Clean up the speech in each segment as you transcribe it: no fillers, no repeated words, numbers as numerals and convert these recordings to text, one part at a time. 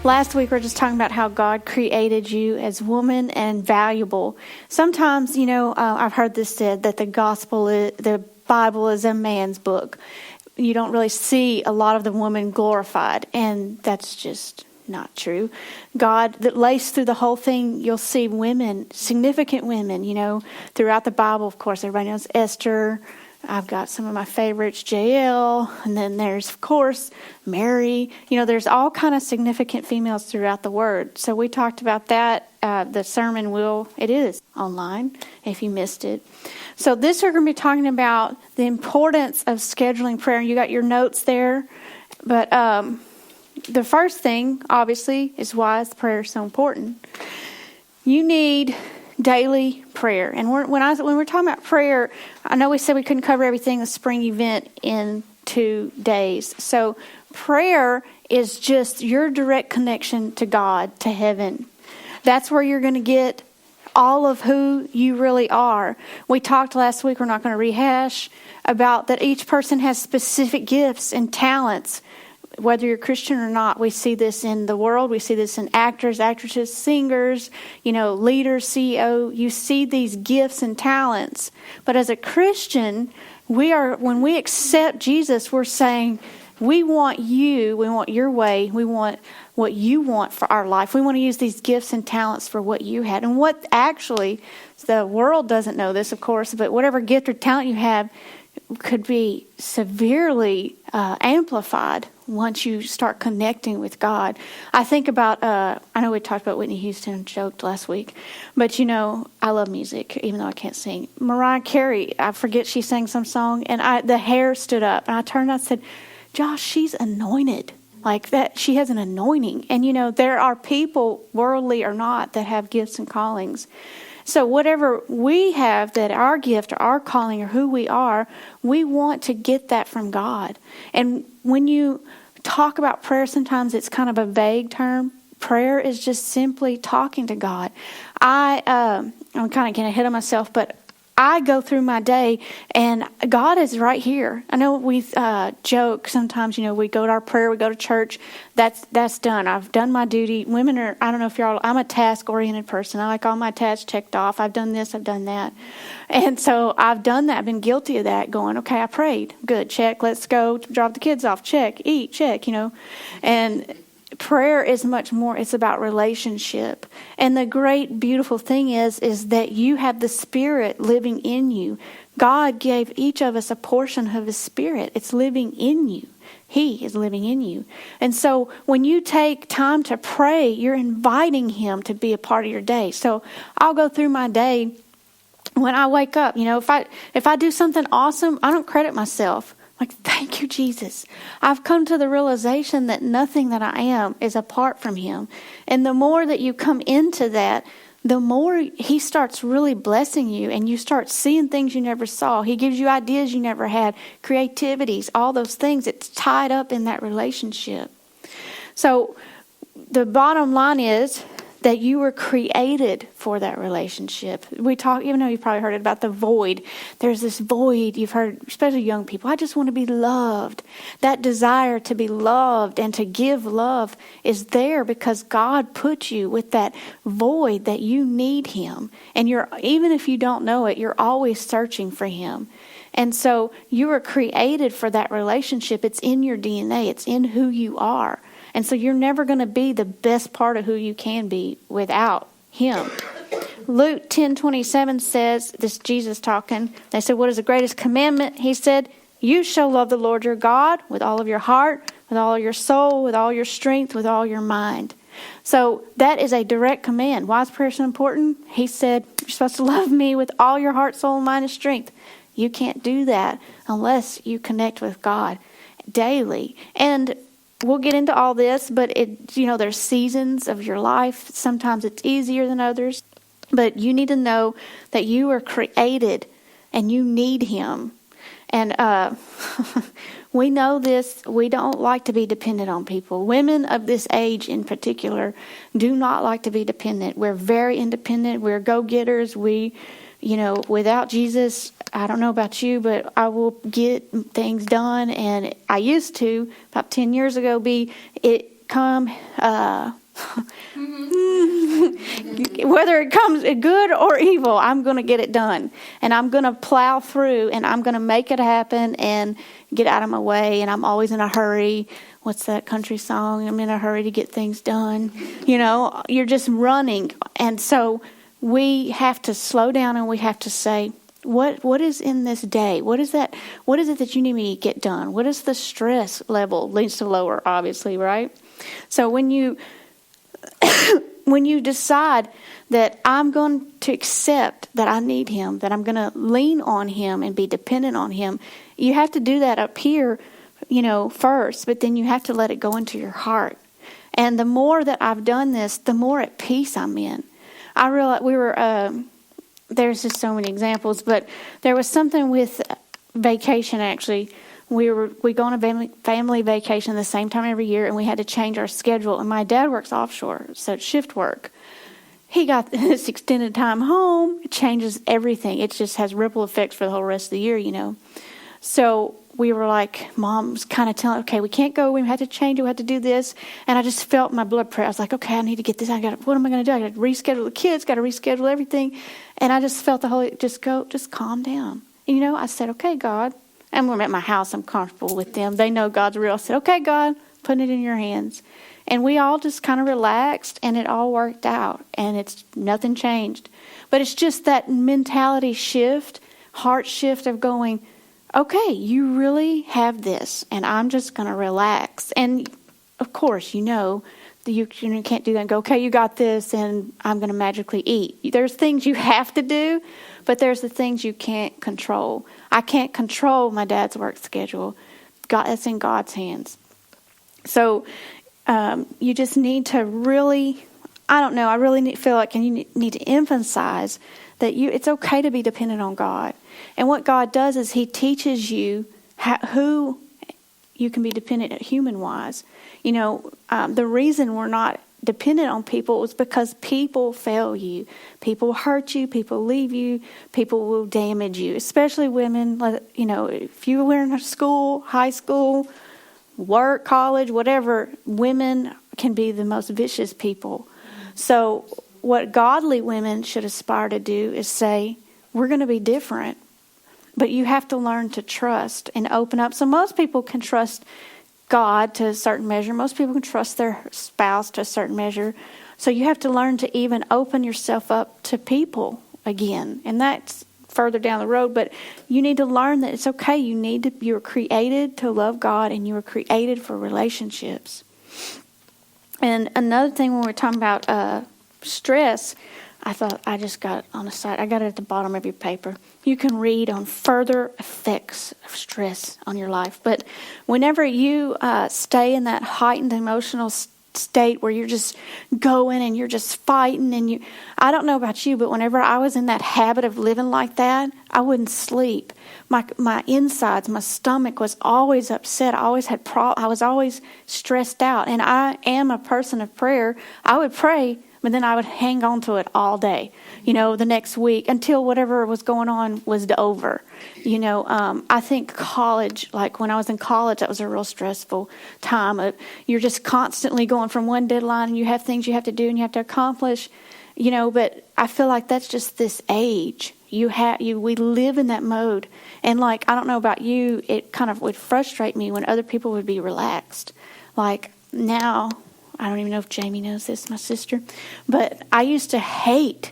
Last week we were just talking about how God created you as woman and valuable. Sometimes, I've heard this said that the Bible is a man's book. You don't really see a lot of the woman glorified, and that's just not true. God, that laced through the whole thing, you'll see women, significant women, throughout the Bible. Of course, everybody knows Esther. I've got some of my favorites, Jael, and then there's, of course, Mary. There's all kind of significant females throughout the Word. So we talked about that. The sermon it is online if you missed it. So this we're going to be talking about the importance of scheduling prayer. You got your notes there. But the first thing, obviously, is why is prayer so important. You need daily prayer. And when we're talking about prayer, I know we said we couldn't cover everything, the spring event, in 2 days. So prayer is just your direct connection to God, to heaven. That's where you're going to get all of who you really are. We talked last week, we're not going to rehash, about that each person has specific gifts and talents. Whether you're Christian or not, we see this in the world. We see this in actors, actresses, singers, leaders, CEO. You see these gifts and talents. But as a Christian, when we accept Jesus, we're saying, we want you, we want your way, we want what you want for our life. We want to use these gifts and talents for what you had. And what actually, the world doesn't know this, of course, but whatever gift or talent you have could be severely amplified once you start connecting with God. I think about, I know we talked about Whitney Houston and joked last week, but I love music, even though I can't sing. Mariah Carey, I forget she sang some song, and the hair stood up, and I turned and I said, Josh, she's anointed. Like that, she has an anointing. And there are people, worldly or not, that have gifts and callings. So whatever we have, that our gift or our calling or who we are, we want to get that from God. And when you talk about prayer, sometimes it's kind of a vague term. Prayer is just simply talking to God. I'm kind of getting ahead of myself, but I go through my day and God is right here. I know we joke sometimes, we go to our prayer, we go to church. That's done. I've done my duty. Women are, I don't know if I'm a task-oriented person. I like all my tasks checked off. I've done this, I've done that. And so I've done that. I've been guilty of that, going, okay, I prayed. Good, check. Let's go drop the kids off. Check. Eat, check, And prayer is much more. It's about relationship. And the great, beautiful thing is that you have the Spirit living in you. God gave each of us a portion of His Spirit. It's living in you. He is living in you. And so when you take time to pray, you're inviting Him to be a part of your day. So I'll go through my day. When I wake up, if I do something awesome, I don't credit myself. Like, thank you, Jesus. I've come to the realization that nothing that I am is apart from Him. And the more that you come into that, the more He starts really blessing you, and you start seeing things you never saw. He gives you ideas you never had, creativities, all those things. It's tied up in that relationship. So the bottom line is that you were created for that relationship. We talk, even though you probably heard it about the void. There's this void, you've heard, especially young people, I just want to be loved. That desire to be loved and to give love is there because God put you with that void that you need Him. And even if you don't know it, you're always searching for Him. And so you were created for that relationship. It's in your DNA. It's in who you are. And so you're never going to be the best part of who you can be without Him. Luke 10:27 says, this is Jesus talking. They said, what is the greatest commandment? He said, you shall love the Lord your God with all of your heart, with all your soul, with all your strength, with all your mind. So that is a direct command. Why is prayer so important? He said, you're supposed to love me with all your heart, soul, mind, and strength. You can't do that unless you connect with God daily. And we'll get into all this, but there's seasons of your life. Sometimes it's easier than others. But you need to know that you were created and you need Him. And we know this. We don't like to be dependent on people. Women of this age in particular do not like to be dependent. We're very independent. We're go-getters. Without Jesus, I don't know about you, but I will get things done. And I used to, about 10 years ago, come, whether it comes good or evil, I'm going to get it done. And I'm going to plow through, and I'm going to make it happen and get out of my way. And I'm always in a hurry. What's that country song? I'm in a hurry to get things done. You're just running. And so we have to slow down, and we have to say, what is in this day? What is that? What is it that you need me to get done? What is the stress level? Leads to lower, obviously, right? So when you decide that I'm going to accept that I need him, that I'm going to lean on him and be dependent on him, you have to do that up here, first, but then you have to let it go into your heart. And the more that I've done this, the more at peace I'm in. I realized there's just so many examples, but there was something with vacation, actually. We go on a family vacation the same time every year, and we had to change our schedule. And my dad works offshore, so it's shift work. He got this extended time home. It changes everything. It just has ripple effects for the whole rest of the year, So we were like, Mom's kind of telling, okay, we can't go. We had to change it. We had to do this. And I just felt my blood pressure. I was like, okay, I need to get this. What am I going to do? I got to reschedule the kids, got to reschedule everything. And I just felt just calm down. And, I said, okay, God. And when I'm at my house, I'm comfortable with them. They know God's real. I said, okay, God, putting it in your hands. And we all just kind of relaxed, and it all worked out. And nothing changed. But it's just that mentality shift, heart shift of going, okay, you really have this, and I'm just going to relax. And, of course, you can't do that and go, okay, you got this, and I'm going to magically eat. There's things you have to do, but there's the things you can't control. I can't control my dad's work schedule. That's in God's hands. So you just need to really, I really feel like you need to emphasize that it's okay to be dependent on God. And what God does is he teaches you who you can be dependent human-wise. The reason we're not dependent on people is because people fail you. People hurt you. People leave you. People will damage you, especially women. If you were in school, high school, work, college, whatever, women can be the most vicious people. So what godly women should aspire to do is say, we're going to be different. But you have to learn to trust and open up. So most people can trust God to a certain measure. Most people can trust their spouse to a certain measure. So you have to learn to even open yourself up to people again. And that's further down the road. But you need to learn that it's okay. You were created to love God, and you were created for relationships. And another thing when we're talking about stress, I thought I just got it on the side. I got it at the bottom of your paper. You can read on further effects of stress on your life. But whenever you stay in that heightened emotional state where you're just going and you're just fighting, and I don't know about you, but whenever I was in that habit of living like that, I wouldn't sleep. My insides, my stomach was always upset. I always had I was always stressed out. And I am a person of prayer. I would pray, but then I would hang on to it all day, the next week until whatever was going on was over. I think college, like when I was in college, that was a real stressful time. You're just constantly going from one deadline, and you have things you have to do and you have to accomplish, but I feel like that's just this age. We live in that mode. And I don't know about you, it kind of would frustrate me when other people would be relaxed. Like now, I don't even know if Jamie knows this, my sister, but I used to hate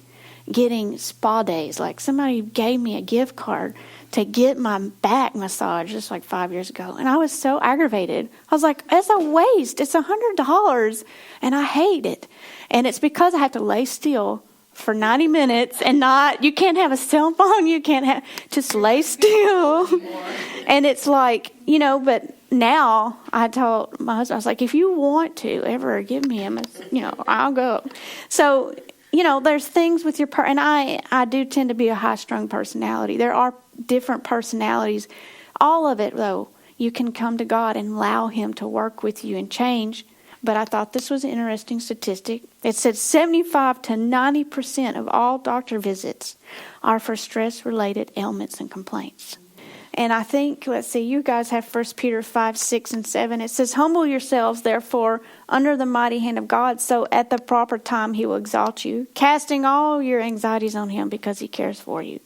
getting spa days. Like somebody gave me a gift card to get my back massage just like 5 years ago. And I was so aggravated. I was like, it's a waste. It's $100. And I hate it. And it's because I have to lay still for 90 minutes and you can't have a cell phone. You can't just lay still. And it's like, but now I told my husband, I was like, if you want to ever give me him, I'll go. So, there's things with your and I do tend to be a high-strung personality. There are different personalities. All of it, though, you can come to God and allow him to work with you and change. But I thought this was an interesting statistic. It said 75 to 90% of all doctor visits are for stress-related ailments and complaints. And I think, let's see, you guys have 1 Peter 5, 6, and 7. It says, humble yourselves, therefore, under the mighty hand of God, so at the proper time he will exalt you, casting all your anxieties on him because he cares for you.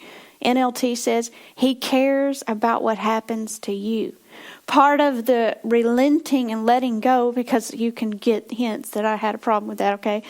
NLT says, he cares about what happens to you. Part of the relenting and letting go, because you can get hints that I had a problem with that, okay?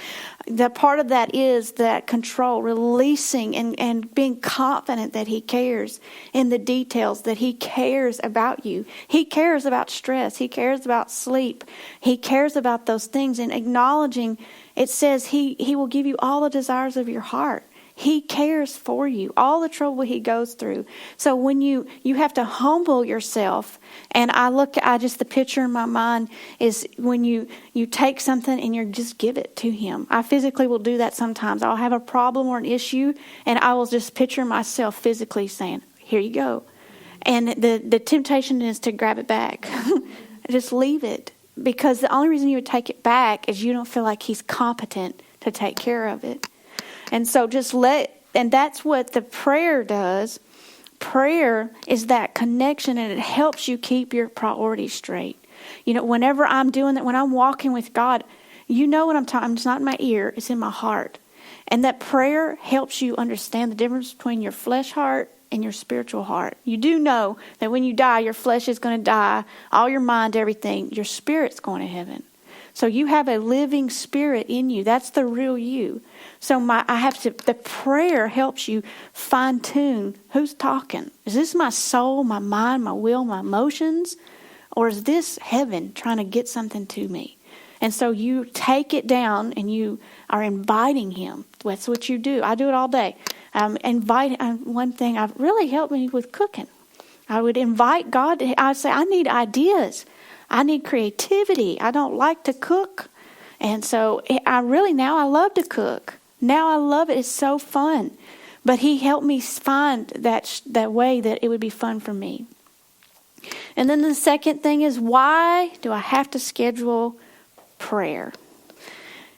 The part of that is that control, releasing and being confident that he cares in the details, that he cares about you. He cares about stress. He cares about sleep. He cares about those things. And acknowledging, it says he will give you all the desires of your heart. He cares for you, all the trouble he goes through. So when you have to humble yourself, and the picture in my mind is when you take something and you just give it to him. I physically will do that sometimes. I'll have a problem or an issue, and I will just picture myself physically saying, here you go. And the temptation is to grab it back. Just leave it. Because the only reason you would take it back is you don't feel like he's competent to take care of it. And so and that's what the prayer does. Prayer is that connection, and it helps you keep your priorities straight. You know, whenever I'm doing that, when I'm walking with God, you know what I'm talking. It's not in my ear, it's in my heart. And that prayer helps you understand the difference between your flesh heart and your spiritual heart. You do know that when you die, your flesh is going to die, all your mind, everything, your spirit's going to heaven. So you have a living spirit in you. That's the real you. So the prayer helps you fine tune who's talking. Is this my soul, my mind, my will, my emotions? Or is this heaven trying to get something to me? And so you take it down and you are inviting him. That's what you do. I do it all day. One thing I've really helped me with cooking. I would invite God. I'd say, I need ideas. I need creativity. I don't like to cook. And so I love to cook. Now I love it. It's so fun. But he helped me find that way that it would be fun for me. And then the second thing is, why do I have to schedule prayer?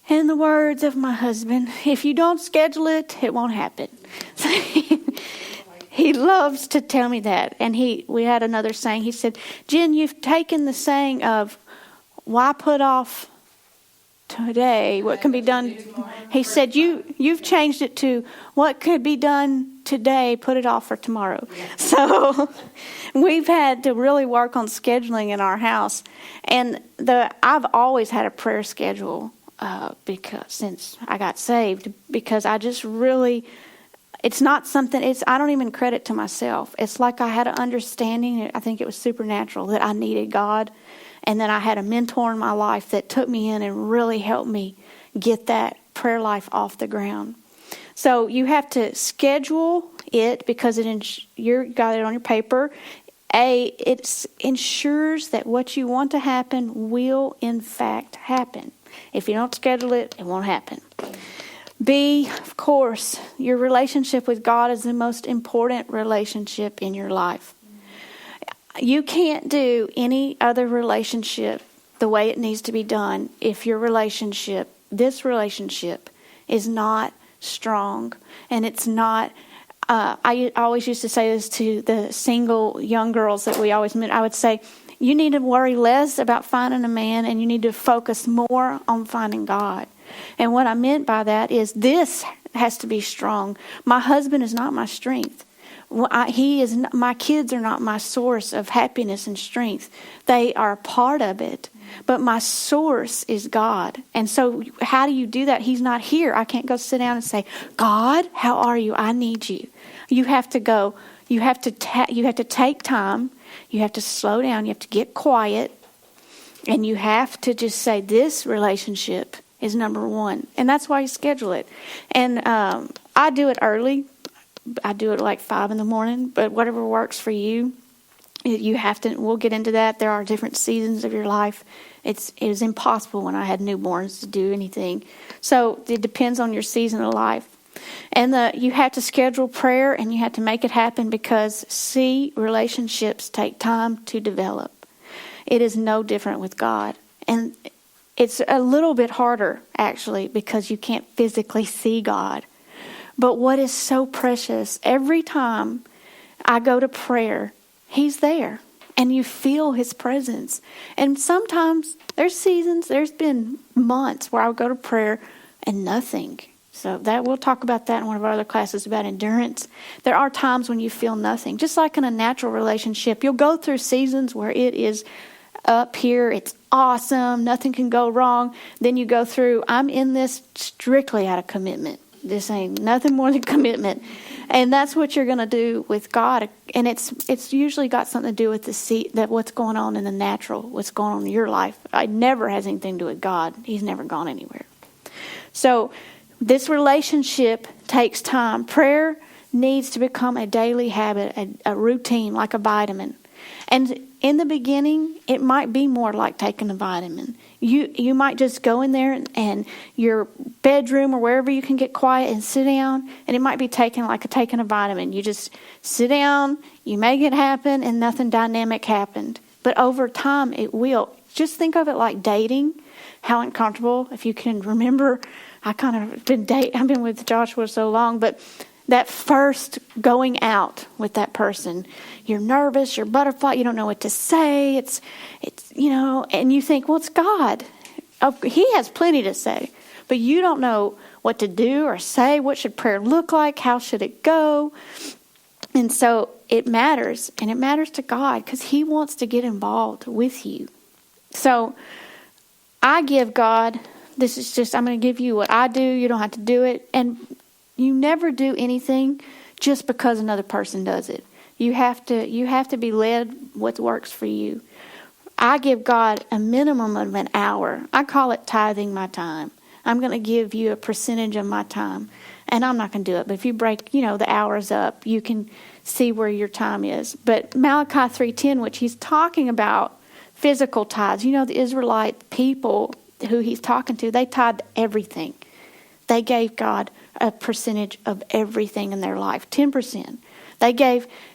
In the words of my husband, if you don't schedule it, it won't happen. He loves to tell me that. And we had another saying. He said, Jen, you've taken the saying of, why put off today what can be done? He said, you've changed it to, what could be done today, put it off for tomorrow. So we've had to really work on scheduling in our house. And I've always had a prayer schedule because since I got saved, because I just really... It's not something, I don't even credit to myself. It's like I had an understanding, I think it was supernatural, that I needed God. And then I had a mentor in my life that took me in and really helped me get that prayer life off the ground. So you have to schedule it because you got it on your paper. It ensures that what you want to happen will in fact happen. If you don't schedule it, it won't happen. B, of course, your relationship with God is the most important relationship in your life. You can't do any other relationship the way it needs to be done if this relationship is not strong. And it's not, I always used to say this to the single young girls that we always met. I would say, you need to worry less about finding a man and you need to focus more on finding God. And what I meant by that is this has to be strong. My husband is not my strength. My kids are not my source of happiness and strength. They are a part of it. But my source is God. And so how do you do that? He's not here. I can't go sit down and say, God, how are you? I need you. You have to go. You have to take time. You have to slow down. You have to get quiet. And you have to just say, this relationship is number one. And that's why you schedule it. And I do it early. I do it like 5 a.m, but whatever works for you, you have to, we'll get into that. There are different seasons of your life. It was impossible when I had newborns to do anything. So it depends on your season of life. And you have to schedule prayer and you have to make it happen because, relationships take time to develop. It is no different with God. And it's a little bit harder, actually, because you can't physically see God. But what is so precious, every time I go to prayer, He's there. And you feel his presence. And sometimes there's seasons, there's been months where I would go to prayer and nothing. So that we'll talk about that in one of our other classes about endurance. There are times when you feel nothing. Just like in a natural relationship, you'll go through seasons where it is up here, it's awesome, nothing can go wrong. Then you go through, I'm in this strictly out of commitment. This ain't nothing more than commitment. And that's what you're going to do with God. And it's usually got something to do with that what's going on in the natural, what's going on in your life. It never has anything to do with God. He's never gone anywhere. So this relationship takes time. Prayer needs to become a daily habit, a routine, like a vitamin. And in the beginning, it might be more like taking a vitamin. You might just go in there and your bedroom or wherever you can get quiet and sit down, and it might be taking a vitamin. You just sit down, you make it happen, and nothing dynamic happened. But over time, it will. Just think of it like dating. How uncomfortable, if you can remember. I've been with Joshua so long, but that first going out with that person, you're nervous, you're butterfly, you don't know what to say. It's and you think, well, it's God. He has plenty to say, but you don't know what to do or say. What should prayer look like? How should it go? And so it matters, and it matters to God because he wants to get involved with you. So I give God, I'm going to give you what I do. You don't have to do it. And you never do anything just because another person does it. You have to be led what works for you. I give God a minimum of an hour. I call it tithing my time. I'm going to give you a percentage of my time. And I'm not going to do it. But if you break, the hours up, you can see where your time is. But Malachi 3:10, which he's talking about physical tithes. The Israelite people who he's talking to, they tithed everything. They gave God a percentage of everything in their life, 10%.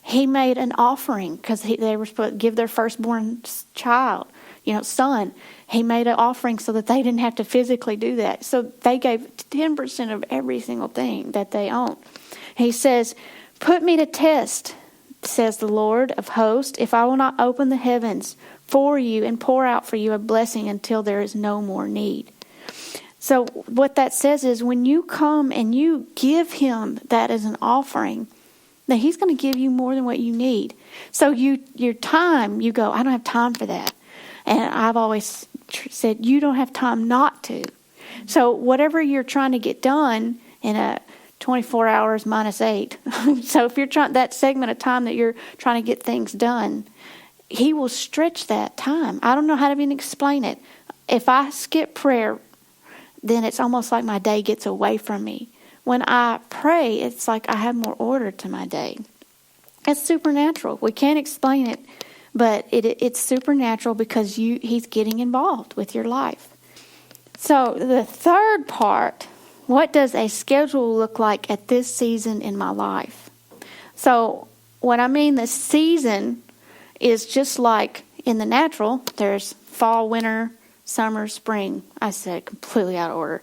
He made an offering because they were supposed to give their firstborn child, son. He made an offering so that they didn't have to physically do that. So they gave 10% of every single thing that they owned. He says, put me to test, says the Lord of hosts, if I will not open the heavens for you and pour out for you a blessing until there is no more need. So what that says is when you come and you give him that as an offering, then he's going to give you more than what you need. So your time, you go, I don't have time for that. And I've always said, you don't have time not to. So whatever you're trying to get done in a 24 hours minus 8. So if you're trying that segment of time that you're trying to get things done, he will stretch that time. I don't know how to even explain it. If I skip prayer, then it's almost like my day gets away from me. When I pray, it's like I have more order to my day. It's supernatural. We can't explain it, but it's supernatural because he's getting involved with your life. So the third part, what does a schedule look like at this season in my life? So what I mean, the season is just like in the natural, there's fall, winter, summer, spring. I said completely out of order.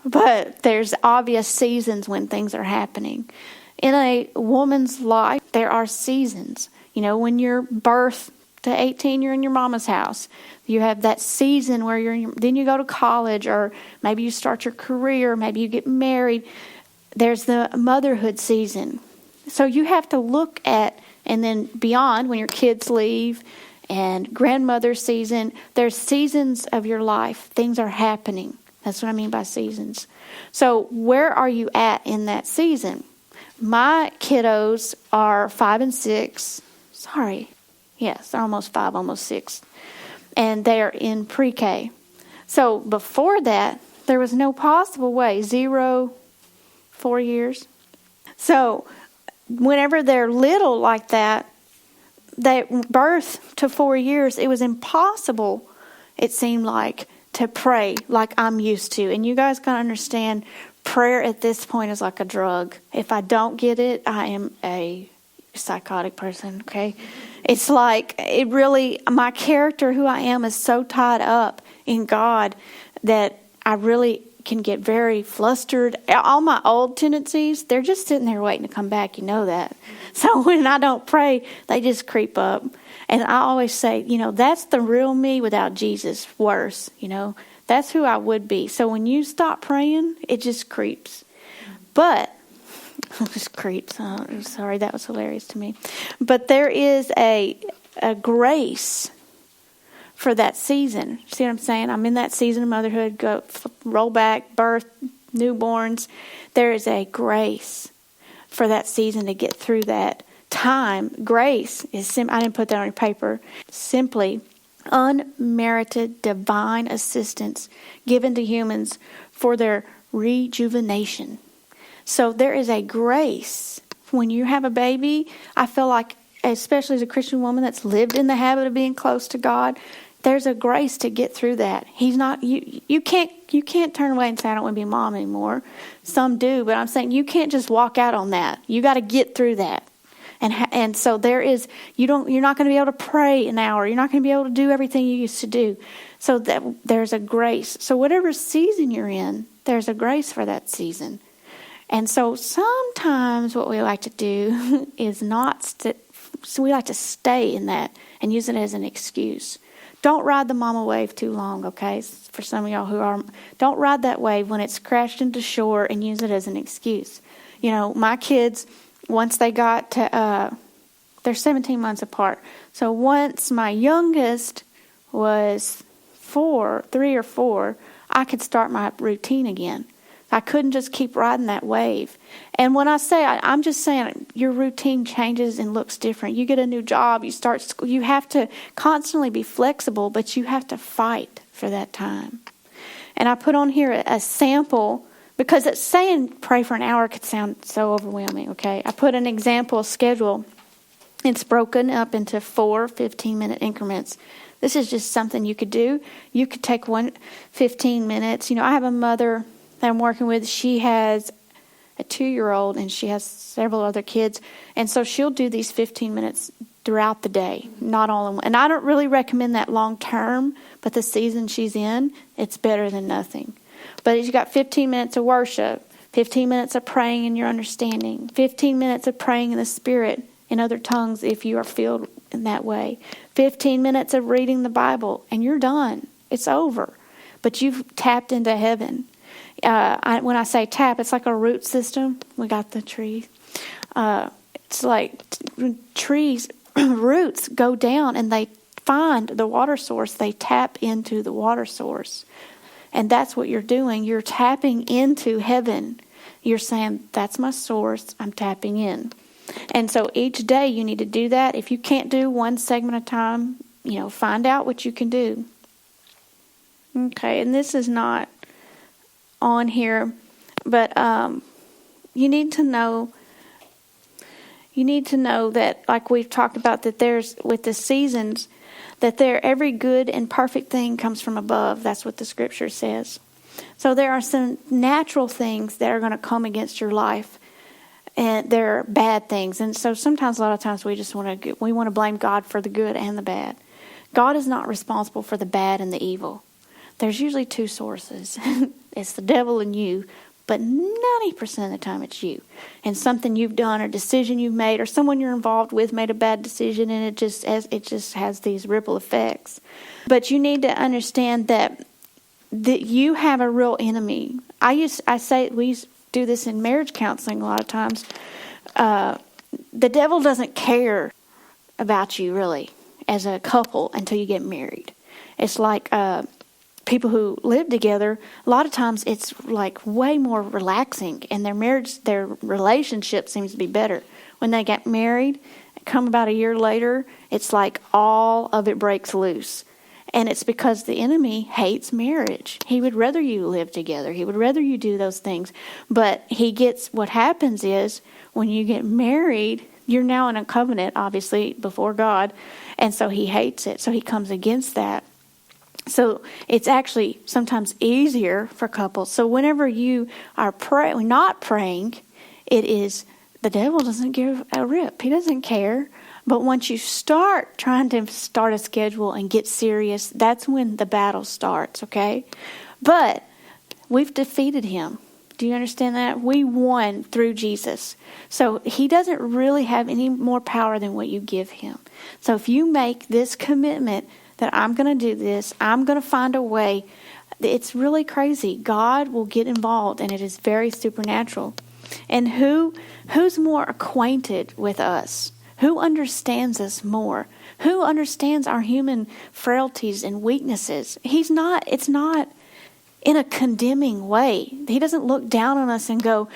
But there's obvious seasons when things are happening. In a woman's life, there are seasons. When you're birth to 18, you're in your mama's house. You have that season where then you go to college, or maybe you start your career, maybe you get married. There's the motherhood season. So you have to look at, and then beyond when your kids leave, and grandmother season, there's seasons of your life. Things are happening. That's what I mean by seasons. So where are you at in that season? My kiddos are 5 and 6. Yes, they're almost 5, almost 6. And they're in pre-K. So before that, there was no possible way. 0, 4 years. So whenever they're little like that, they birth to 4 years, it was impossible, it seemed like, to pray like I'm used to. And you guys can understand, prayer at this point is like a drug. If I don't get it, I am a psychotic person, okay? It's like, my character, who I am, is so tied up in God that I really can get very flustered. All my old tendencies, they're just sitting there waiting to come back. You know that. So when I don't pray, they just creep up. And I always say, that's the real me without Jesus. Worse, that's who I would be. So when you stop praying, it just creeps. But it just creeps. Oh, sorry, that was hilarious to me. But there is a grace for that season. See what I'm saying? I'm in that season of motherhood. Roll back, birth, newborns. There is a grace for that season to get through that time. Grace is I didn't put that on your paper. Simply unmerited divine assistance given to humans for their rejuvenation. So there is a grace. When you have a baby, I feel like, especially as a Christian woman that's lived in the habit of being close to God, there's a grace to get through that. He's not you can't turn away and say, I don't want to be a mom anymore. Some do, but I'm saying you can't just walk out on that. You got to get through that. And so there is you're not going to be able to pray an hour. You're not going to be able to do everything you used to do. So that there's a grace. So whatever season you're in, there's a grace for that season. And so sometimes what we like to do is so we like to stay in that and use it as an excuse. Don't ride the mama wave too long, okay? For some of y'all don't ride that wave when it's crashed into shore and use it as an excuse. My kids, once they got to, they're 17 months apart. So once my youngest was 3 or 4, I could start my routine again. I couldn't just keep riding that wave. And when I say, I'm just saying your routine changes and looks different. You get a new job, you start school. You have to constantly be flexible, but you have to fight for that time. And I put on here a sample, because it's saying pray for an hour could sound so overwhelming, okay? I put an example schedule. It's broken up into 4 15-minute increments. This is just something you could do. You could take 15 minutes. I have a mother that I'm working with. She has a 2-year-old and she has several other kids. And so she'll do these 15 minutes throughout the day, not all in one. And I don't really recommend that long term, but the season she's in, it's better than nothing. But you got 15 minutes of worship, 15 minutes of praying in your understanding, 15 minutes of praying in the Spirit in other tongues if you are filled in that way, 15 minutes of reading the Bible, and you're done. It's over. But you've tapped into heaven. When I say tap, it's like a root system. We got the tree. It's like trees, roots go down and they find the water source. They tap into the water source. And that's what you're doing. You're tapping into heaven. You're saying, that's my source. I'm tapping in. And so each day you need to do that. If you can't do one segment at a time, find out what you can do. Okay, and this is not on here, but you need to know that, like we've talked about, that there's, with the seasons, that every good and perfect thing comes from above. That's what the scripture says. So there are some natural things that are going to come against your life, and they're bad things. And so sometimes, a lot of times, we want to blame God for the good and the bad. God is not responsible for the bad and the evil. There's usually 2 sources. It's the devil and you, but 90% of the time it's you. And something you've done, or decision you've made, or someone you're involved with made a bad decision, and it just has these ripple effects. But you need to understand that you have a real enemy. We do this in marriage counseling a lot of times. The devil doesn't care about you really as a couple until you get married. It's like people who live together, a lot of times it's like way more relaxing, and their relationship seems to be better. When they get married, come about a year later, it's like all of it breaks loose. And it's because the enemy hates marriage. He would rather you live together. He would rather you do those things. But what happens is, when you get married, you're now in a covenant, obviously, before God. And so he hates it. So he comes against that. So it's actually sometimes easier for couples. So whenever you are not praying, the devil doesn't give a rip. He doesn't care. But once you start trying to start a schedule and get serious, that's when the battle starts, okay? But we've defeated him. Do you understand that? We won through Jesus. So he doesn't really have any more power than what you give him. So if you make this commitment that I'm going to do this, I'm going to find a way, it's really crazy. God will get involved, and it is very supernatural. And who's more acquainted with us? Who understands us more? Who understands our human frailties and weaknesses? It's not in a condemning way. He doesn't look down on us and go,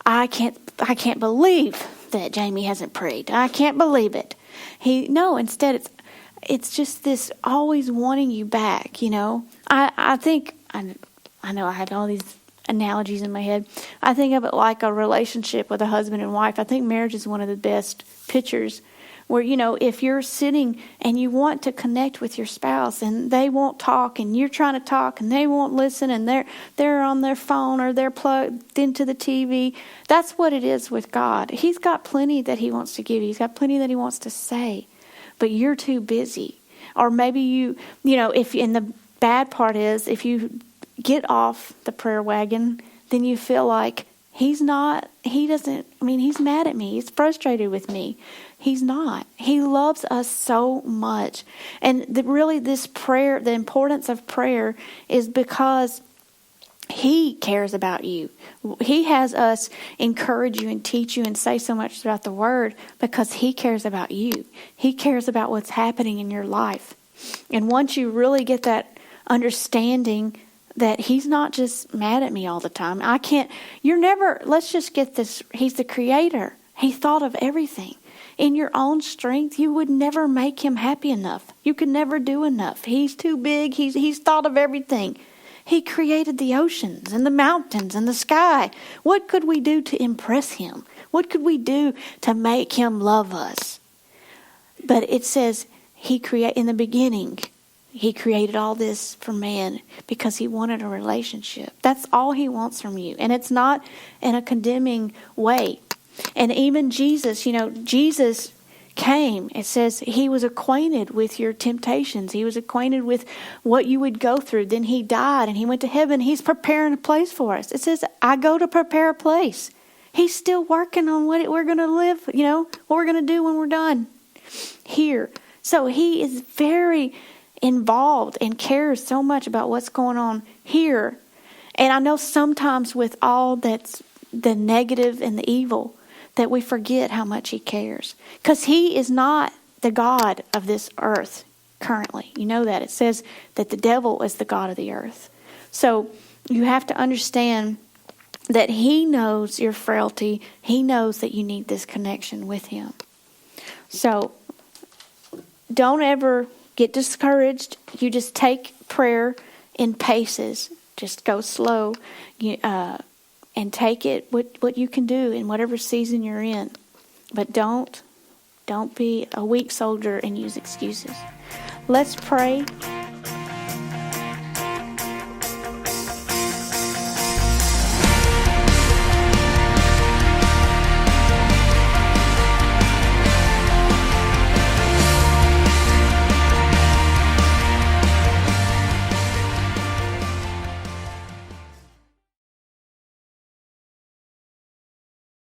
I can't believe that Jamie hasn't prayed. I can't believe it. Instead it's just this always wanting you back, I think, I know I have all these analogies in my head. I think of it like a relationship with a husband and wife. I think marriage is one of the best pictures where, if you're sitting and you want to connect with your spouse and they won't talk and you're trying to talk and they won't listen and they're on their phone or they're plugged into the TV, that's what it is with God. He's got plenty that he wants to give you. He's got plenty that he wants to say, but you're too busy. Or maybe and the bad part is if you get off the prayer wagon, then you feel like he's mad at me. He's frustrated with me. He's not. He loves us so much. And this prayer, the importance of prayer is because he cares about you. He has us encourage you and teach you and say so much throughout the word because he cares about you. He cares about what's happening in your life. And once you really get that understanding that he's not just mad at me all the time. Let's just get this. He's the creator. He thought of everything. In your own strength, you would never make him happy enough. You could never do enough. He's too big. He's thought of everything. He created the oceans and the mountains and the sky. What could we do to impress him? What could we do to make him love us? But it says in the beginning, he created all this for man because he wanted a relationship. That's all he wants from you. And it's not in a condemning way. And even Jesus, Jesus came. It says he was acquainted with your temptations. He was acquainted with what you would go through. Then he died and he went to heaven. He's preparing a place for us. It says, I go to prepare a place. He's still working on what we're going to live, what we're going to do when we're done here. So he is very involved and cares so much about what's going on here. And I know sometimes with all that's the negative and the evil that we forget how much he cares. Because he is not the God of this earth currently. You know that. It says that the devil is the God of the earth. So you have to understand that he knows your frailty. He knows that you need this connection with him. So don't ever get discouraged. You just take prayer in paces. Just go slow. And take it what you can do in whatever season you're in. But don't be a weak soldier and use excuses. Let's pray.